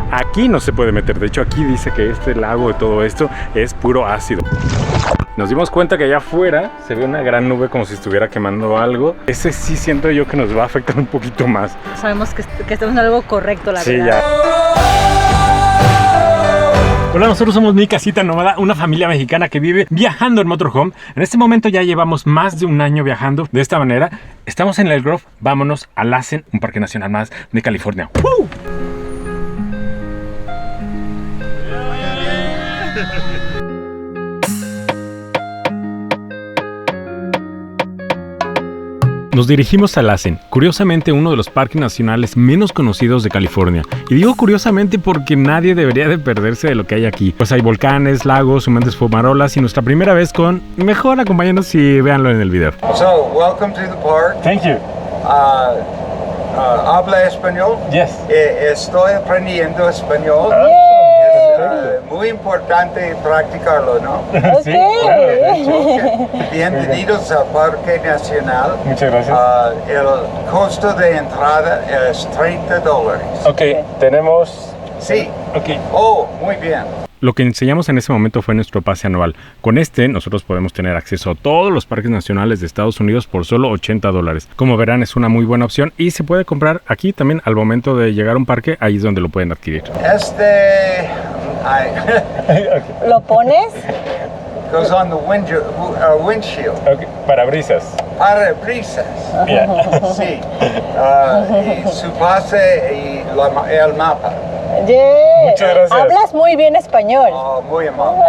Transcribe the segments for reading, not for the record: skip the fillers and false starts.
Aquí no se puede meter. De hecho, aquí dice que este lago y todo esto es puro ácido. Nos dimos cuenta que allá afuera se ve una gran nube como si estuviera quemando algo. Ese sí siento yo que nos va a afectar un poquito más. Sabemos que estamos en algo correcto, la verdad. Ya. Hola, nosotros somos Mi Casita Nómada, una familia mexicana que vive viajando en motorhome. En este momento ya llevamos más de un año viajando de esta manera. Estamos en el Grove, vámonos a Lassen, un parque nacional más de California. ¡Woo! Nos dirigimos a Lassen, curiosamente uno de los parques nacionales menos conocidos de California. Y digo curiosamente porque nadie debería de perderse de lo que hay aquí. Pues hay volcanes, lagos, humeantes fumarolas y nuestra primera vez con... Mejor acompáñanos y véanlo en el video. So, welcome to the park. Thank you. ¿Habla español? Yes. Estoy aprendiendo español. Es muy importante practicarlo, ¿no? Sí, claro, de hecho. Okay. Bienvenidos al Parque Nacional. Muchas gracias. El costo de entrada es $30. Ok, tenemos... Sí. Ok. Oh, muy bien. Lo que enseñamos en ese momento fue nuestro pase anual. Con este, nosotros podemos tener acceso a todos los parques nacionales de Estados Unidos por solo $80. Como verán, es una muy buena opción y se puede comprar aquí también al momento de llegar a un parque. Ahí es donde lo pueden adquirir. ¿Lo pones? Goes on the windshield. Okay. Parabrisas. Parabrisas. Yeah. Sí. Y su pase y el mapa. Yeah. Muchas gracias. Hablas muy bien español. Oh, muy amable.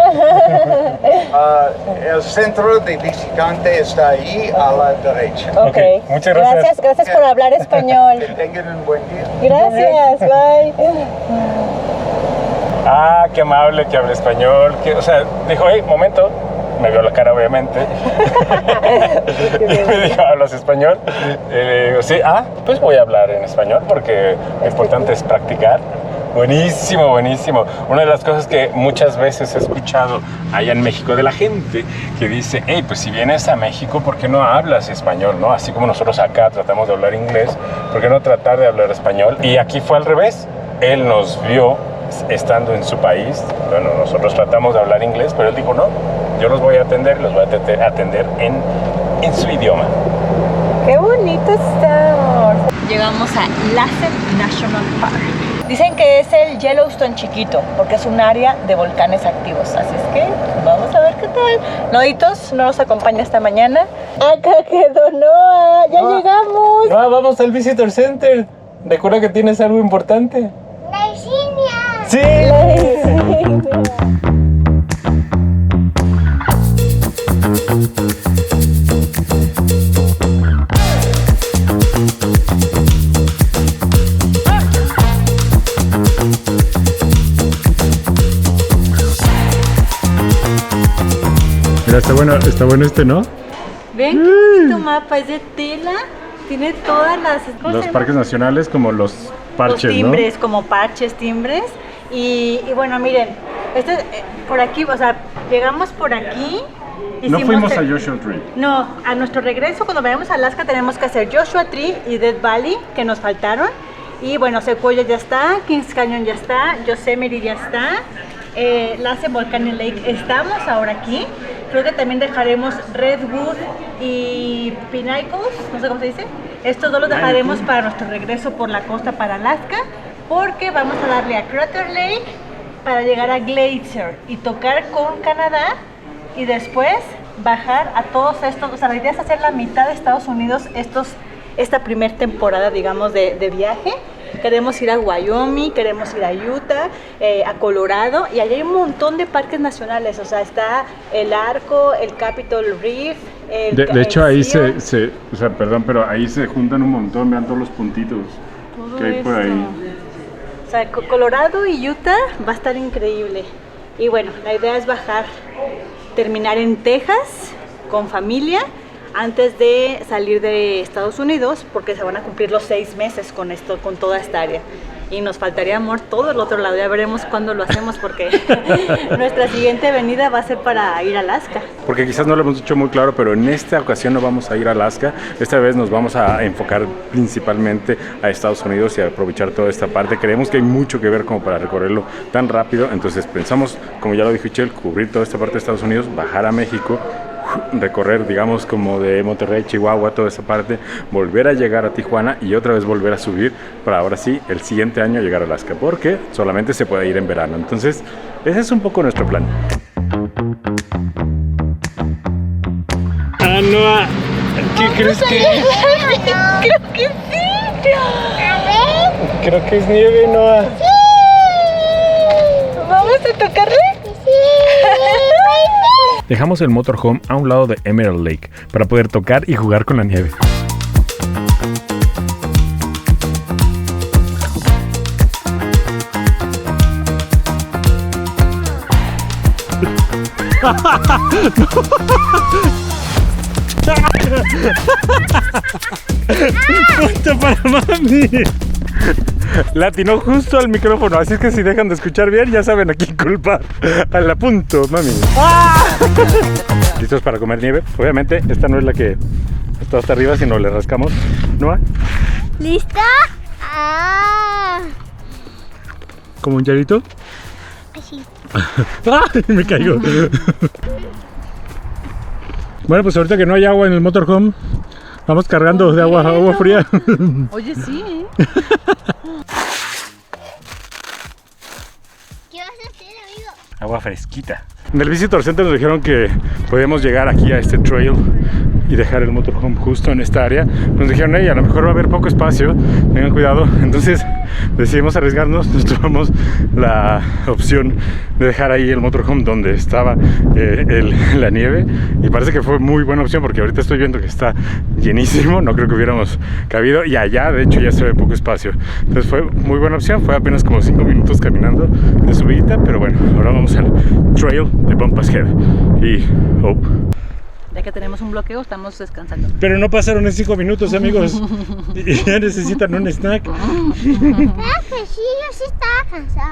El centro de visitante está ahí a la derecha. Okay. Muchas gracias. Gracias por hablar español. Que tengan un buen día. Gracias, bye. Ah, qué amable que habla español. O sea, dijo, hey, momento. Me vio la cara, obviamente. Y me dijo, ¿hablas español? Y le digo, sí. Pues voy a hablar en español porque lo importante es practicar. Buenísimo, buenísimo. Una de las cosas que muchas veces he escuchado allá en México de la gente que dice, hey, pues si vienes a México, ¿por qué no hablas español? ¿No? Así como nosotros acá tratamos de hablar inglés, ¿por qué no tratar de hablar español? Y aquí fue al revés. Él nos vio estando en su país. Bueno, nosotros tratamos de hablar inglés, pero él dijo, no, yo los voy a atender, los voy a atender en su idioma. ¡Qué bonito está! Llegamos a Lassen National Park. Dicen que es el Yellowstone chiquito, porque es un área de volcanes activos. Así es que vamos a ver qué tal. Noditos, no nos acompaña esta mañana. Acá quedó Noah, ya llegamos. Vamos al Visitor Center. Recuerda que tienes algo importante. La insignia. ¡Sí! Mira, está bueno este, ¿no? Ven que tu mapa es de tela, tiene todas las Los parques nacionales como los parches, los timbres, ¿no? como parches, timbres. Y bueno, miren, por aquí, o sea, llegamos por aquí. No fuimos a Joshua Tree. No, a nuestro regreso, cuando vayamos a Alaska, tenemos que hacer Joshua Tree y Death Valley, que nos faltaron. Y bueno, Sequoia ya está, Kings Canyon ya está, Yosemite ya está, Lassen Volcanic Lake estamos ahora aquí. Creo que también dejaremos Redwood y Pinnacles, no sé cómo se dice. Estos dos los dejaremos para nuestro regreso por la costa para Alaska, porque vamos a darle a Crater Lake para llegar a Glacier y tocar con Canadá y después bajar a todos estos. O sea, la idea es hacer la mitad de Estados Unidos esta primera temporada, digamos, de viaje. Queremos ir a Wyoming, queremos ir a Utah, a Colorado, y allá hay un montón de parques nacionales. O sea, está el Arco, el Capitol Reef. De hecho, ahí o sea, perdón, pero ahí se juntan un montón, vean todos los puntitos que hay por ahí. O sea, Colorado y Utah va a estar increíble. Y bueno, la idea es bajar, terminar en Texas con familia, antes de salir de Estados Unidos, porque se van a cumplir los 6 meses con toda esta área. Y nos faltaría, amor, todo el otro lado. Ya veremos cuándo lo hacemos, porque nuestra siguiente venida va a ser para ir a Alaska. Porque quizás no lo hemos dicho muy claro, pero en esta ocasión no vamos a ir a Alaska. Esta vez nos vamos a enfocar principalmente a Estados Unidos y a aprovechar toda esta parte. Creemos que hay mucho que ver como para recorrerlo tan rápido. Entonces pensamos, como ya lo dijo Michelle, cubrir toda esta parte de Estados Unidos, bajar a México, recorrer, digamos, como de Monterrey, Chihuahua, toda esa parte, volver a llegar a Tijuana y otra vez volver a subir para ahora sí, el siguiente año llegar a Alaska, porque solamente se puede ir en verano. Entonces, ese es un poco nuestro plan. Noa, ¿qué crees que es? Creo que sí. Creo que es nieve, Noa. ¿Vamos a tocarle? Dejamos el motorhome a un lado de Emerald Lake para poder tocar y jugar con la nieve. ¡Punto para mami! Le atinó justo al micrófono, así es que si dejan de escuchar bien, ya saben a quién culpar. Al punto, mami. ¡Ah! ¿Listos para comer nieve? Obviamente, esta no es la que está hasta arriba, sino le rascamos. ¿Noa? ¿Lista? Ah. ¿Como un yarito? Así. ¡Ay! Me caigo. Bueno, pues ahorita que no hay agua en el motorhome, vamos cargando de agua fría. Oye, sí, ¿eh? ¿Qué vas a hacer, amigo? Agua fresquita. En el Visitor Center nos dijeron que podemos llegar aquí a este trail y dejar el motorhome justo en esta área. Nos dijeron, a lo mejor va a haber poco espacio, tengan cuidado. Entonces decidimos arriesgarnos, nos tomamos la opción de dejar ahí el motorhome donde estaba la nieve, y parece que fue muy buena opción porque ahorita estoy viendo que está llenísimo, no creo que hubiéramos cabido, y allá de hecho ya se ve poco espacio. Entonces fue muy buena opción, fue apenas como 5 minutos caminando de subidita, pero bueno, ahora vamos al trail de Bumpass Head y Ya que tenemos un bloqueo, estamos descansando. Pero no pasaron en 5 minutos, amigos. Y ya necesitan un snack. Ah, que sí, yo sí estaba cansada.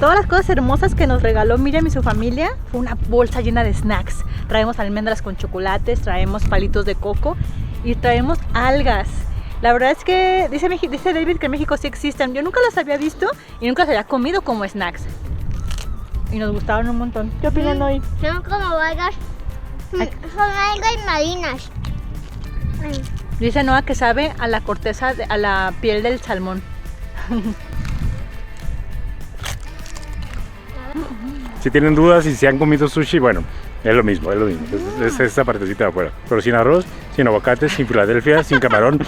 Todas las cosas hermosas que nos regaló Miriam y su familia fue una bolsa llena de snacks. Traemos almendras con chocolates, traemos palitos de coco y traemos algas. La verdad es que dice David que en México sí existen. Yo nunca las había visto y nunca las había comido como snacks. Y nos gustaron un montón. ¿Qué opinan hoy? Son como algas. Son algas marinas. Dice Noah que sabe a la corteza, a la piel del salmón. Si tienen dudas y si han comido sushi, bueno, es lo mismo, es esta partecita de afuera, pero sin arroz, sin aguacate, sin Filadelfia, sin camarón.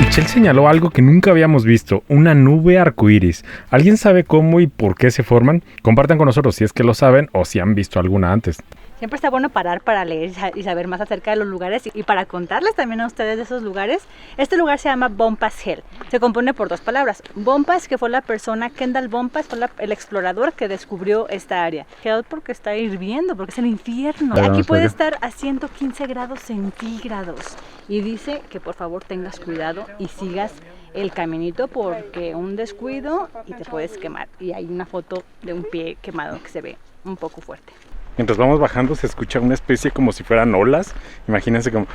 Michelle señaló algo que nunca habíamos visto, una nube arcoíris. ¿Alguien sabe cómo y por qué se forman? Compartan con nosotros si es que lo saben o si han visto alguna antes. Siempre está bueno parar para leer y saber más acerca de los lugares y para contarles también a ustedes de esos lugares. Este lugar se llama Bumpass Hill. Se compone por 2 palabras. Bumpass, que fue la persona, Kendall Bumpass, fue el explorador que descubrió esta área. Hill porque está hirviendo, porque es el infierno. Y aquí puede estar a 115 grados centígrados. Y dice que por favor tengas cuidado y sigas el caminito porque un descuido y te puedes quemar. Y hay una foto de un pie quemado que se ve un poco fuerte. Mientras vamos bajando se escucha una especie como si fueran olas. Imagínense como...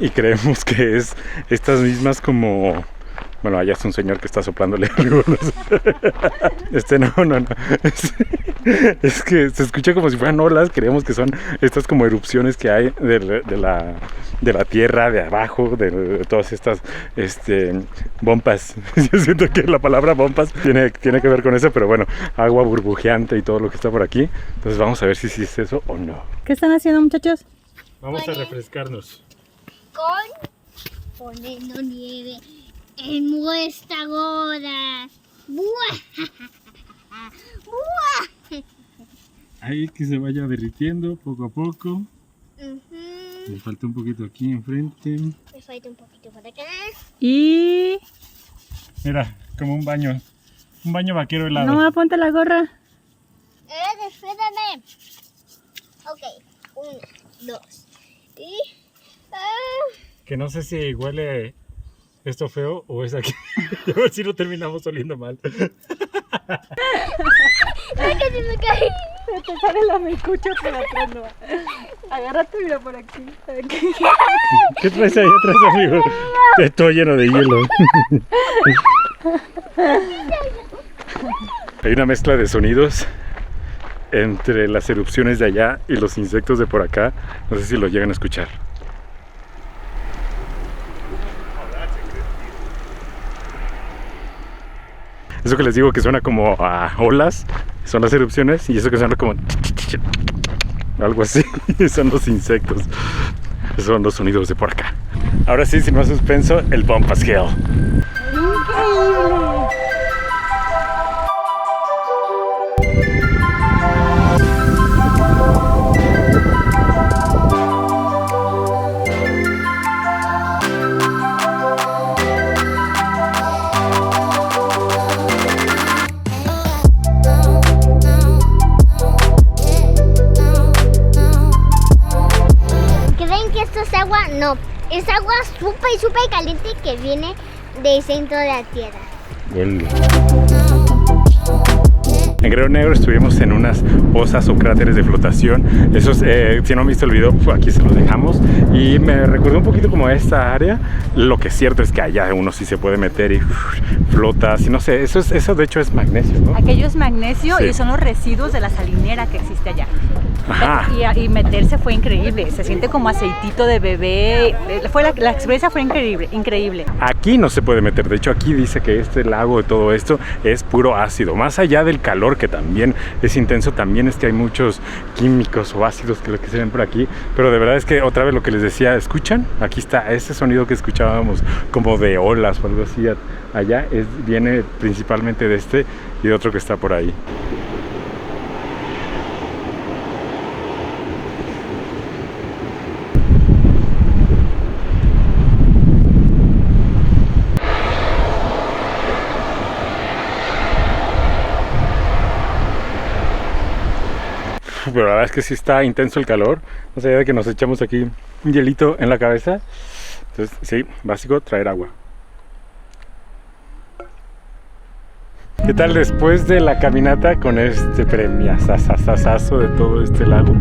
Y creemos que es estas mismas como Bueno, allá es un señor que está soplándole algo. No sé. No. Es que se escucha como si fueran olas. Creemos que son estas como erupciones que hay de la tierra, de abajo, de todas estas bompas. Yo siento que la palabra bompas tiene que ver con eso, pero bueno, agua burbujeante y todo lo que está por aquí. Entonces vamos a ver si es eso o no. ¿Qué están haciendo, muchachos? Vamos a refrescarnos. Poniendo nieve en nuestra gorra. ¡Buah! ¡Buah! Ahí que se vaya derritiendo poco a poco. Me falta un poquito aquí enfrente. Me falta un poquito por acá. Y... Mira, como un baño vaquero helado. No, ponte la gorra. Espérame. Ok, 1, 2. Y... Que no sé si huele esto feo o es aquí. A ver si no terminamos oliendo mal. ¡Ay, que se me cae! Se te sale la melcucha por atrás, no. Agárrate, mira, por aquí. ¿Qué traes ahí atrás, amigo? Todo lleno de hielo. Hay una mezcla de sonidos entre las erupciones de allá y los insectos de por acá. No sé si lo llegan a escuchar. Eso que les digo que suena como a olas, son las erupciones, y eso que suena como algo así, son los insectos. Esos son los sonidos de por acá. Ahora sí, sin más suspenso, el Bompas Hill. ¡Increíble! No, es agua súper caliente que viene del centro de la tierra. En Guerrero Negro estuvimos en unas pozas o cráteres de flotación. Esos, si no han visto el video, pues aquí se los dejamos. Y me recordó un poquito como a esta área. Lo que es cierto es que allá uno sí se puede meter y flota. Si no sé, eso de hecho es magnesio, ¿no? Aquello es magnesio, Sí. y son los residuos de la salinera que existe allá. Ajá. Y meterse fue increíble. Se siente como aceitito de bebé. La experiencia fue increíble. Aquí no se puede meter. De hecho, aquí dice que este lago de todo esto es puro ácido. Más allá del calor, que también es intenso, también es que hay muchos químicos o ácidos que se ven por aquí. Pero de verdad es que otra vez lo que les decía, ¿escuchan? Aquí está ese sonido que escuchábamos como de olas o algo así allá. Viene principalmente de este y de otro que está por ahí. Pero la verdad es que sí está intenso el calor. O sea, de que nos echamos aquí un hielito en la cabeza. Entonces, sí, básico, traer agua. ¿Qué tal después de la caminata con este premiazazazazo de todo este lago?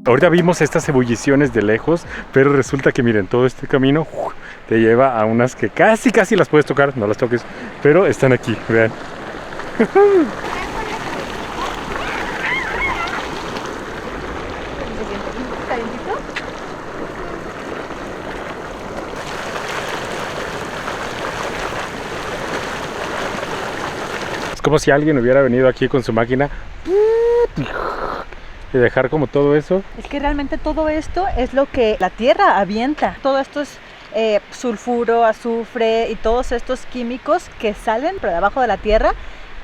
Ahorita vimos estas ebulliciones de lejos, pero resulta que miren, todo este camino te lleva a unas que casi las puedes tocar, no las toques, pero están aquí, vean. Es como si alguien hubiera venido aquí con su máquina. y dejar como todo eso. Es que realmente todo esto es lo que la Tierra avienta. Todo esto es sulfuro, azufre y todos estos químicos que salen por debajo de la Tierra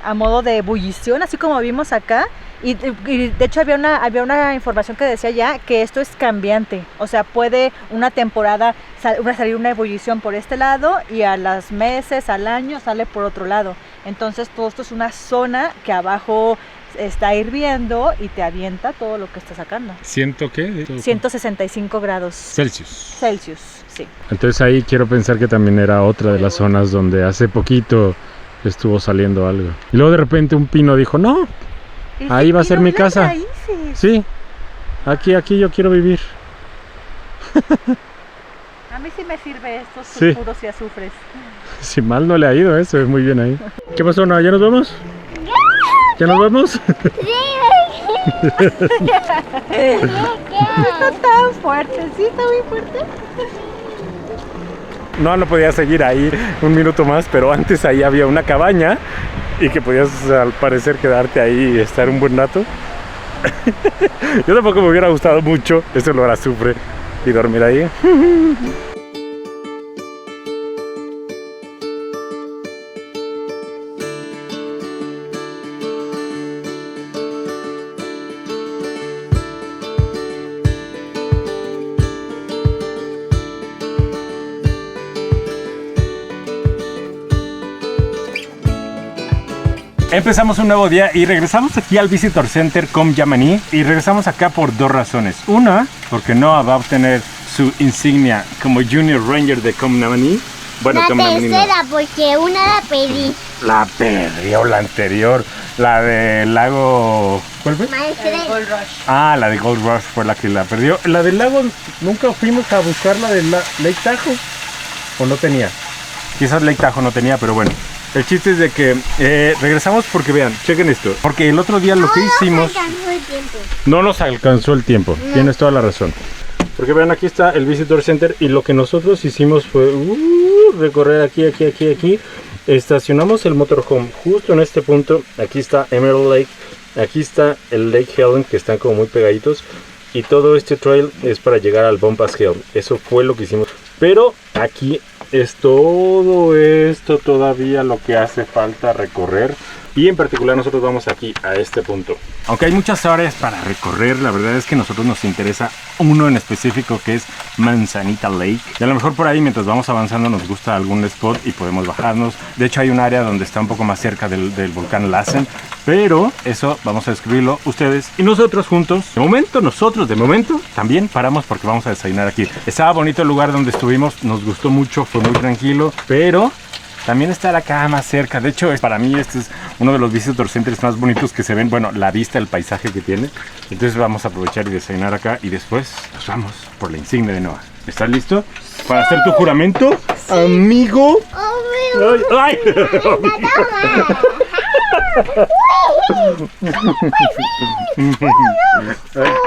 a modo de ebullición, así como vimos acá. Y de hecho había una información que decía ya que esto es cambiante. O sea, puede una temporada salir una ebullición por este lado y a los meses, al año, sale por otro lado. Entonces todo esto es una zona que abajo está hirviendo y te avienta todo lo que está sacando. ¿Siento qué? 165 grados Celsius. Celsius, sí. Entonces ahí quiero pensar que también era otra de las zonas donde hace poquito estuvo saliendo algo. Y luego de repente un pino dijo, no, ahí va a ser mi casa. Raíces. Sí, aquí yo quiero vivir. A mí sí me sirve estos Sí. sulfuros y azufres. Si mal no le ha ido, se ve muy bien ahí. ¿Qué pasó, Noa? ¿Ya nos vamos? ¿Ya nos vamos? Está tan fuerte, sí, está muy fuerte. No podía seguir ahí un minuto más, pero antes ahí había una cabaña y que podías al parecer quedarte ahí y estar un buen rato. Yo tampoco me hubiera gustado mucho ese olor a azufre y dormir ahí. Empezamos un nuevo día y regresamos aquí al Visitor Center Com Yamani y regresamos acá por dos razones. Una, porque Noa va a obtener su insignia como Junior Ranger de Com Yamani. Bueno, La Com Yamani no. tercera, porque una la pedí. La perdió, la anterior, la del lago... ¿Cuál fue? Maestre, Gold Rush. Ah, la de Gold Rush fue la que la perdió. La del lago, nunca fuimos a buscar la de Lake Tahoe. ¿O no tenía? Quizás Lake Tahoe no tenía, pero bueno. El chiste es de que regresamos porque vean, chequen esto. Porque el otro día lo que hicimos... alcanzó el tiempo. No nos alcanzó el tiempo, tienes toda la razón. Porque vean, aquí está el Visitor Center y lo que nosotros hicimos fue recorrer aquí. Estacionamos el motorhome justo en este punto. Aquí está Emerald Lake, aquí está el Lake Helen, que están como muy pegaditos. Y todo este trail es para llegar al Bumpass Hill. Eso fue lo que hicimos. Pero aquí es todo esto todavía lo que hace falta recorrer. Y en particular nosotros vamos aquí a este punto. Aunque hay muchas áreas para recorrer, la verdad es que a nosotros nos interesa uno en específico, que es Manzanita Lake. Y a lo mejor por ahí mientras vamos avanzando nos gusta algún spot y podemos bajarnos. De hecho hay un área donde está un poco más cerca del volcán Lassen. Pero eso vamos a descubrirlo ustedes y nosotros juntos. De momento también paramos porque vamos a desayunar aquí. Estaba bonito el lugar donde estuvimos, nos gustó mucho, fue muy tranquilo. Pero... también está acá más cerca. De hecho, para mí este es uno de los visitor centers más bonitos que se ven. Bueno, la vista, el paisaje que tiene. Entonces vamos a aprovechar y desayunar acá. Y después nos vamos por la insignia de Noa. ¿Estás listo para hacer tu juramento, amigo? Oh, ¡Ay!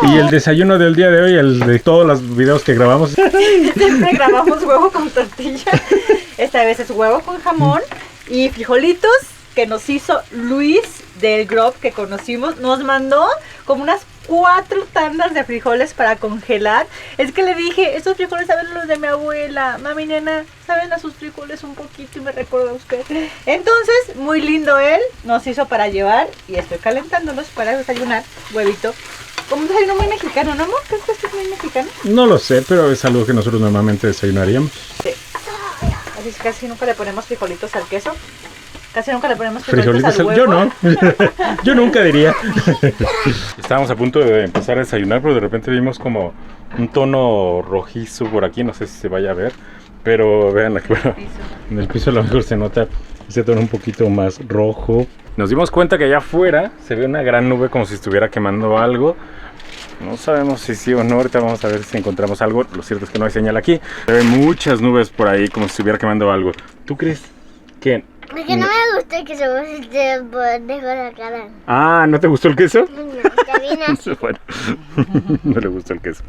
Y el desayuno del día de hoy, el de todos los videos que grabamos. Siempre grabamos huevo con tortilla. Esta vez es huevo con jamón y frijolitos que nos hizo Luis del Grove que conocimos. Nos mandó como unas 4 tandas de frijoles para congelar. Es que le dije, estos frijoles saben los de mi abuela. Mami, nena, saben a sus frijoles un poquito y me recuerda a usted. Entonces, muy lindo él. Nos hizo para llevar y estoy calentándolos para desayunar huevito. Como un desayuno muy mexicano, ¿no, amor? ¿Crees que esto es muy mexicano? No lo sé, pero es algo que nosotros normalmente desayunaríamos. Sí. Así es que casi nunca le ponemos frijolitos al queso. Casi nunca le ponemos frijolitos al huevo. Yo no. Yo nunca diría. Estábamos a punto de empezar a desayunar, pero de repente vimos como un tono rojizo por aquí. No sé si se vaya a ver, pero vean aquí, bueno, en el piso a lo mejor se nota ese tono un poquito más rojo. Nos dimos cuenta que allá afuera se ve una gran nube como si estuviera quemando algo. No sabemos si sí o no, ahorita vamos a ver si encontramos algo. Lo cierto es que no hay señal aquí. Se ven muchas nubes por ahí como si estuviera quemando algo. ¿Tú crees que...? Porque no me gusta que se me dejó la cara. Ah, ¿no te gustó el queso? No, está bien así. Bueno, no le gustó el queso.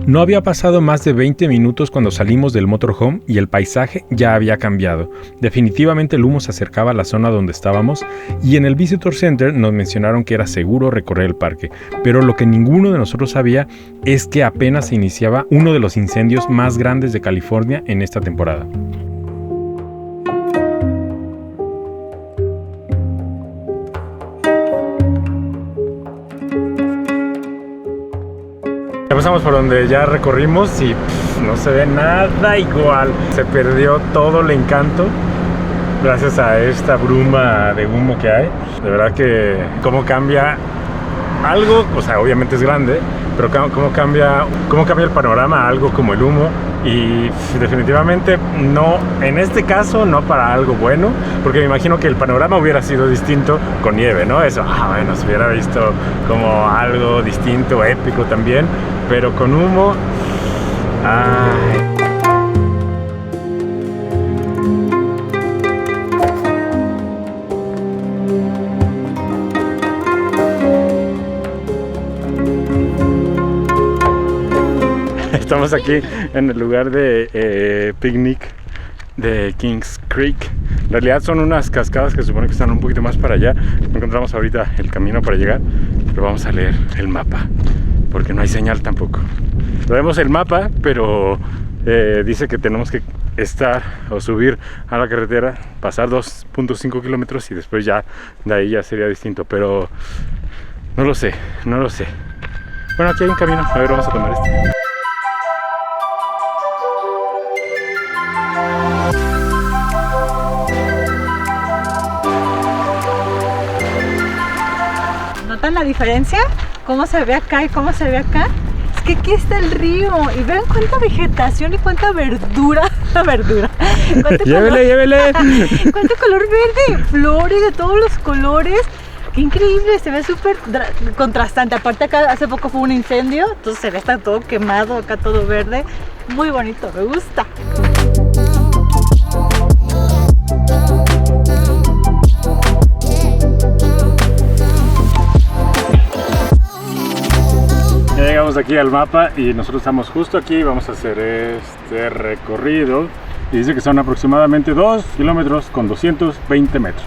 No había pasado más de 20 minutos cuando salimos del motorhome y el paisaje ya había cambiado. Definitivamente el humo se acercaba a la zona donde estábamos y en el Visitor Center nos mencionaron que era seguro recorrer el parque, pero lo que ninguno de nosotros sabía es que apenas se iniciaba uno de los incendios más grandes de California en esta temporada. Ya pasamos por donde ya recorrimos y no se ve nada igual. Se perdió todo el encanto gracias a esta bruma de humo que hay. De verdad que cómo cambia algo, o sea, obviamente es grande, pero cómo cambia el panorama a algo como el humo. Y definitivamente no, en este caso no para algo bueno, porque me imagino que el panorama hubiera sido distinto con nieve, ¿no? Eso, bueno, se hubiera visto como algo distinto, épico también, pero con humo, Estamos aquí en el lugar de picnic de Kings Creek. En realidad son unas cascadas que se supone que están un poquito más para allá. No encontramos ahorita el camino para llegar, pero vamos a leer el mapa, porque no hay señal tampoco. Vemos el mapa, pero dice que tenemos que estar o subir a la carretera, pasar 2.5 kilómetros y después ya de ahí ya sería distinto, pero no lo sé. Bueno, aquí hay un camino, a ver, vamos a tomar este. ¿Notan la diferencia? ¿Cómo se ve acá y cómo se ve acá? Es que aquí está el río y vean cuánta vegetación y cuánta verdura. Llévele. Cuánto color verde, flores de todos los colores. Qué increíble, se ve súper contrastante. Aparte acá hace poco fue un incendio, entonces se ve está todo quemado, acá todo verde. Muy bonito, me gusta. Ya llegamos aquí al mapa y nosotros estamos justo aquí. Vamos a hacer este recorrido y dice que son aproximadamente 2 kilómetros con 220 metros.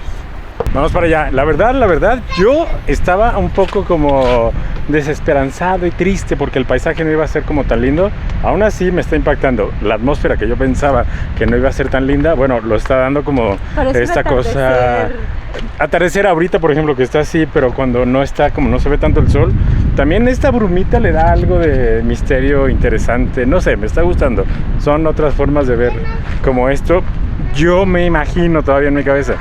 Vamos para allá. La verdad, yo estaba un poco como desesperanzado y triste porque el paisaje no iba a ser como tan lindo. Aún así me está impactando. La atmósfera que yo pensaba que no iba a ser tan linda, bueno, lo está dando como esta cosa. Atardecer ahorita, por ejemplo, que está así, pero cuando no está, como no se ve tanto el sol, también esta brumita le da algo de misterio interesante. No sé, me está gustando. Son otras formas de ver como esto. Yo me imagino todavía en mi cabeza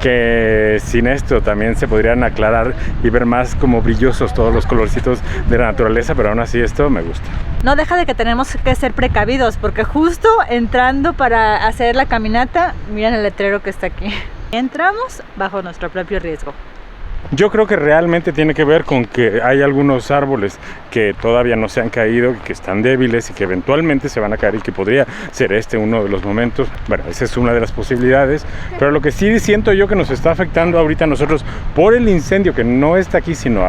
que sin esto también se podrían aclarar y ver más como brillosos todos los colorcitos de la naturaleza, pero aún así esto me gusta. No deja de que tenemos que ser precavidos, porque justo entrando para hacer la caminata, miren el letrero que está aquí. Entramos bajo nuestro propio riesgo. Yo creo que realmente tiene que ver con que hay algunos árboles que todavía no se han caído, que están débiles y que eventualmente se van a caer y que podría ser uno de los momentos. Bueno, esa es una de las posibilidades, pero lo que sí siento yo que nos está afectando ahorita a nosotros por el incendio, que no está aquí sino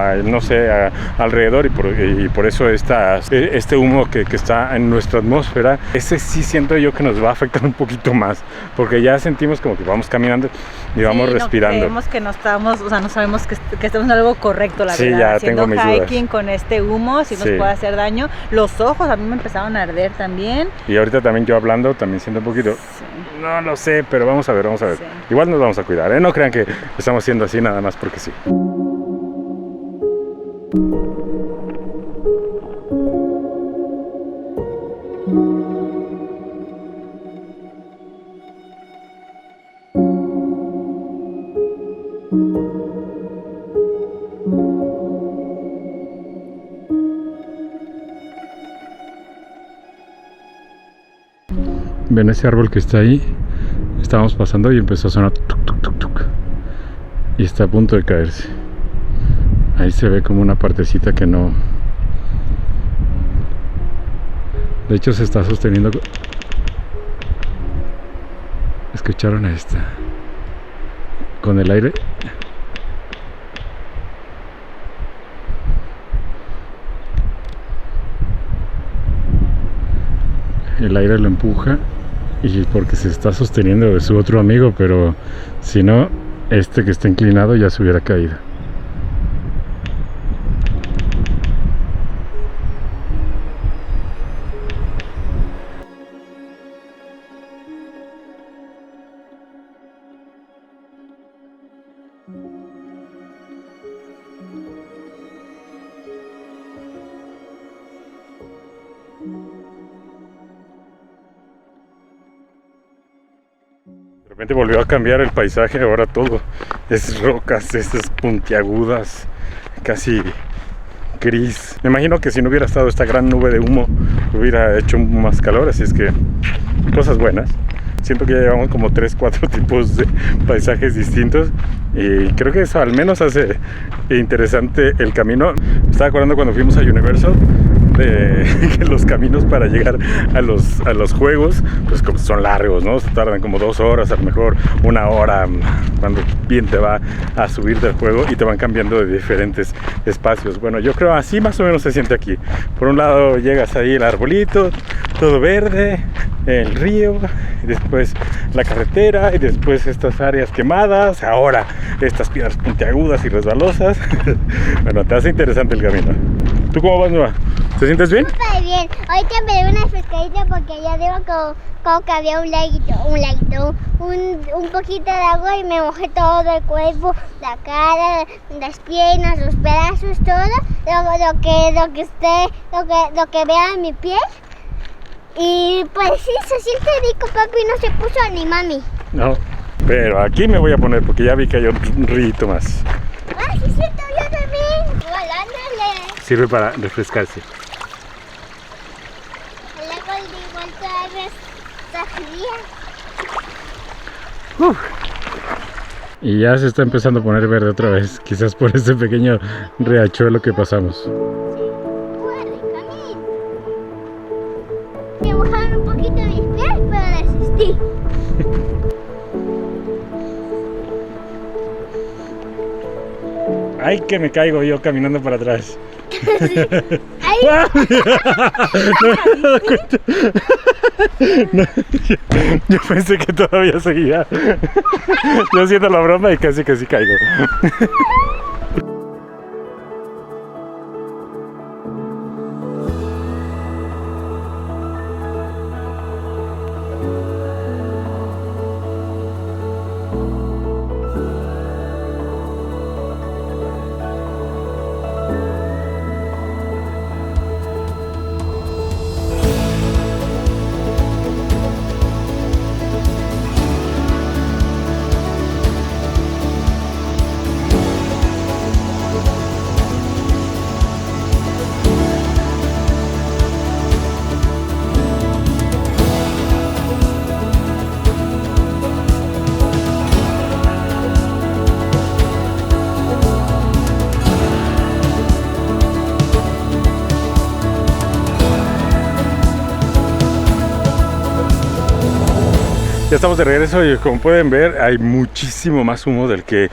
alrededor y por eso este humo que está en nuestra atmósfera, ese sí siento yo que nos va a afectar un poquito más, porque ya sentimos como que vamos caminando y vamos respirando. Creemos que no estamos, o sea, no sabemos que estamos en algo correcto, la verdad. Ya haciendo tengo mis hiking dudas. Con este humo, si nos puede hacer daño. Los ojos a mí me empezaron a arder también. Y ahorita también yo hablando, también siento un poquito. No lo sé, pero vamos a ver. Sí. Igual nos vamos a cuidar, ¿eh? No crean que estamos haciendo así nada más porque sí. Ven ese árbol que está ahí. Estábamos pasando y empezó a sonar tuc, tuc, tuc, tuc. Y está a punto de caerse. Ahí se ve como una partecita que no. De hecho se está sosteniendo. ¿Escucharon esta? Con el aire. el aire lo empuja y porque se está sosteniendo de su otro amigo, pero si no, este que está inclinado ya se hubiera caído. De repente volvió a cambiar el paisaje, ahora todo es rocas, estas puntiagudas, casi gris. Me imagino que si no hubiera estado esta gran nube de humo, hubiera hecho más calor, así es que cosas buenas. Siento que ya llevamos como 3-4 tipos de paisajes distintos y creo que eso al menos hace interesante el camino. Me estaba acordando cuando fuimos a Universal de que los caminos para llegar a los juegos pues como son largos, ¿no? Se tardan como 2 horas, a lo mejor 1 hora cuando bien te va a subir del juego y te van cambiando de diferentes espacios. Bueno, yo creo así más o menos se siente aquí. Por un lado llegas ahí el arbolito, todo verde, el río, y después la carretera y después estas áreas quemadas, ahora estas piedras puntiagudas y resbalosas. Bueno, te hace interesante el camino. ¿Tú cómo vas, Noa? ¿Te sientes bien? Súper bien. Ahorita me dio una pescadita porque allá arriba como que había un poquito de agua y me mojé todo el cuerpo, la cara, las piernas, los brazos, todo lo que vea en mi piel. Y pues sí, se siente rico, papi, no se puso ni mami. No, pero aquí me voy a poner porque ya vi que hay un rito más. Ah, sí, siento yo también. Volándole. Sirve para refrescarse. El agua igual trae fría. Y ya se está empezando a poner verde otra vez, quizás por ese pequeño riachuelo que pasamos. Me mojaron un poquito mis pies, pero resistí. Ay, que me caigo yo caminando para atrás. Ay, No me he dado cuenta. No, yo pensé que todavía seguía. Yo haciendo la broma y casi caigo. Ya estamos de regreso y como pueden ver hay muchísimo más humo del que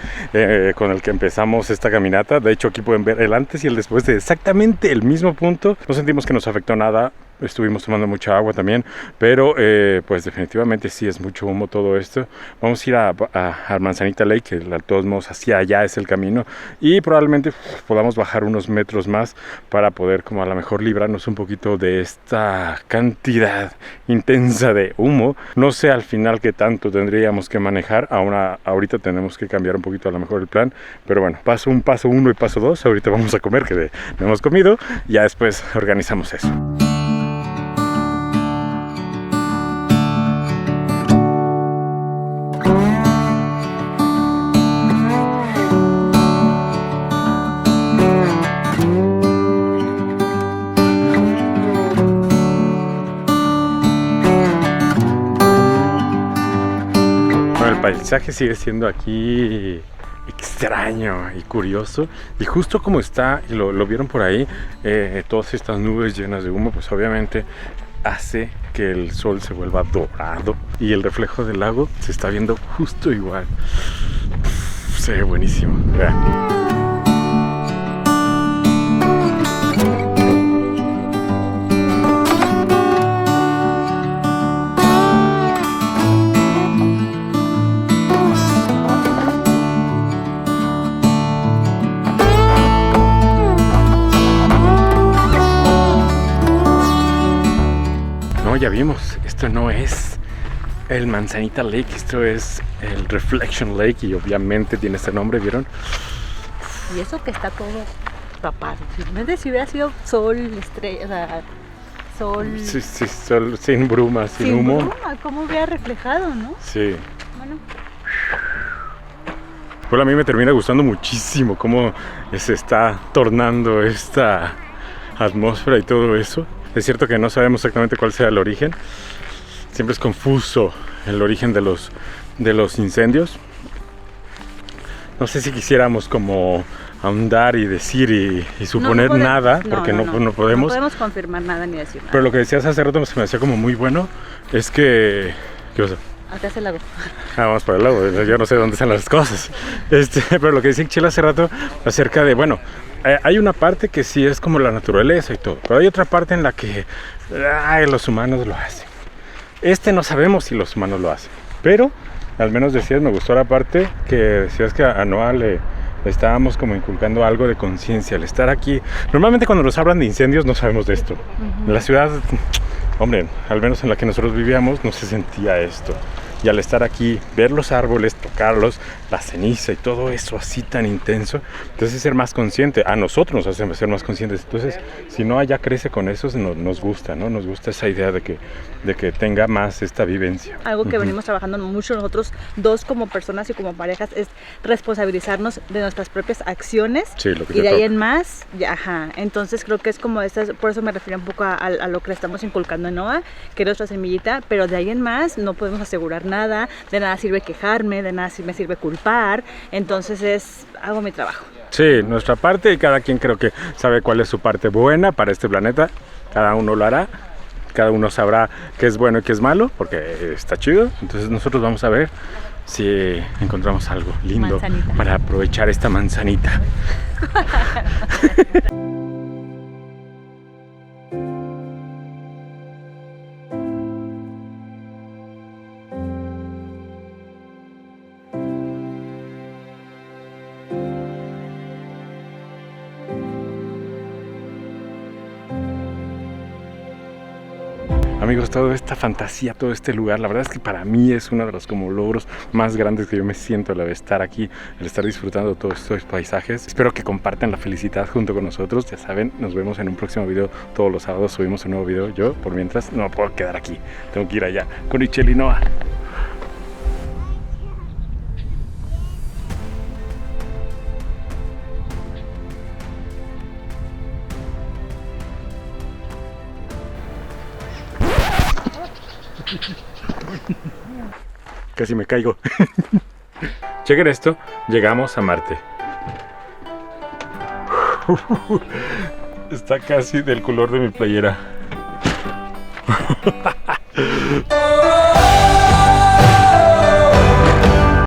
con el que empezamos esta caminata. De hecho aquí pueden ver el antes y el después de exactamente el mismo punto. No sentimos que nos afectó nada. Estuvimos tomando mucha agua también, pero pues definitivamente sí es mucho humo todo esto. Vamos a ir a Manzanita Lake, que de todos modos hacia allá es el camino, y probablemente podamos bajar unos metros más para poder como a lo mejor librarnos un poquito de esta cantidad intensa de humo. No sé al final qué tanto tendríamos que manejar. Ahorita tenemos que cambiar un poquito a lo mejor el plan, pero bueno, paso 1 y paso 2. Ahorita vamos a comer, que no hemos comido, y ya después organizamos eso. El paisaje sigue siendo aquí extraño y curioso, y justo como está, y lo vieron por ahí, todas estas nubes llenas de humo, pues obviamente hace que el sol se vuelva dorado y el reflejo del lago se está viendo justo igual. Se ve buenísimo. Vean. ya vimos, esto no es el Manzanita Lake, esto es el Reflection Lake y obviamente tiene este nombre, ¿vieron? Y eso que está todo tapado. Si hubiera sido sol, estrella, o sea, sol... Sí, sol sin bruma, sin humo. Bruma, ¿cómo hubiera reflejado, no? Sí. Bueno. Bueno, a mí me termina gustando muchísimo cómo se está tornando esta atmósfera y todo eso. Es cierto que no sabemos exactamente cuál sea el origen. Siempre es confuso el origen de los incendios. No sé si quisiéramos como ahondar y decir y suponer nada, porque no podemos. No podemos confirmar nada ni decir nada. Pero lo que decías hace rato se me hacía como muy bueno, es que... ¿Qué pasa? Acá es el lago. Vamos para el lago, yo no sé dónde están las cosas. Pero lo que decía Chela hace rato acerca de, bueno, hay una parte que sí es como la naturaleza y todo, pero hay otra parte en la que los humanos lo hacen. No sabemos si los humanos lo hacen, pero al menos decías, me gustó la parte que decías que a Noah le estábamos como inculcando algo de conciencia, al estar aquí. Normalmente cuando nos hablan de incendios no sabemos de esto. En la ciudad, hombre, al menos en la que nosotros vivíamos, no se sentía esto. Y al estar aquí, ver los árboles, tocarlos, la ceniza y todo eso así tan intenso, entonces ser más consciente, a nosotros nos hace ser más conscientes. Entonces, si Noah ya crece con eso, nos gusta, ¿no? Nos gusta esa idea de que tenga más esta vivencia. Algo que venimos trabajando mucho nosotros dos como personas y como parejas es responsabilizarnos de nuestras propias acciones. Sí, lo que y de ahí en más, entonces creo que es como por eso me refiero un poco a lo que le estamos inculcando en Noah, que es nuestra semillita, pero de ahí en más no podemos asegurar nada, de nada sirve quejarme, de nada me sirve culpar, entonces hago mi trabajo. Sí, nuestra parte, y cada quien creo que sabe cuál es su parte buena para este planeta, cada uno lo hará, cada uno sabrá qué es bueno y qué es malo, porque está chido, entonces nosotros vamos a ver si encontramos algo lindo para aprovechar esta manzanita. Amigos, toda esta fantasía, todo este lugar, la verdad es que para mí es uno de los como logros más grandes que yo me siento al estar aquí, al estar disfrutando de todos estos paisajes. Espero que compartan la felicidad junto con nosotros. Ya saben, nos vemos en un próximo video. Todos los sábados subimos un nuevo video. Yo, por mientras, no me puedo quedar aquí. Tengo que ir allá con Richelle y Noah. Casi me caigo. Chequen esto, llegamos a Marte. Está casi del color de mi playera.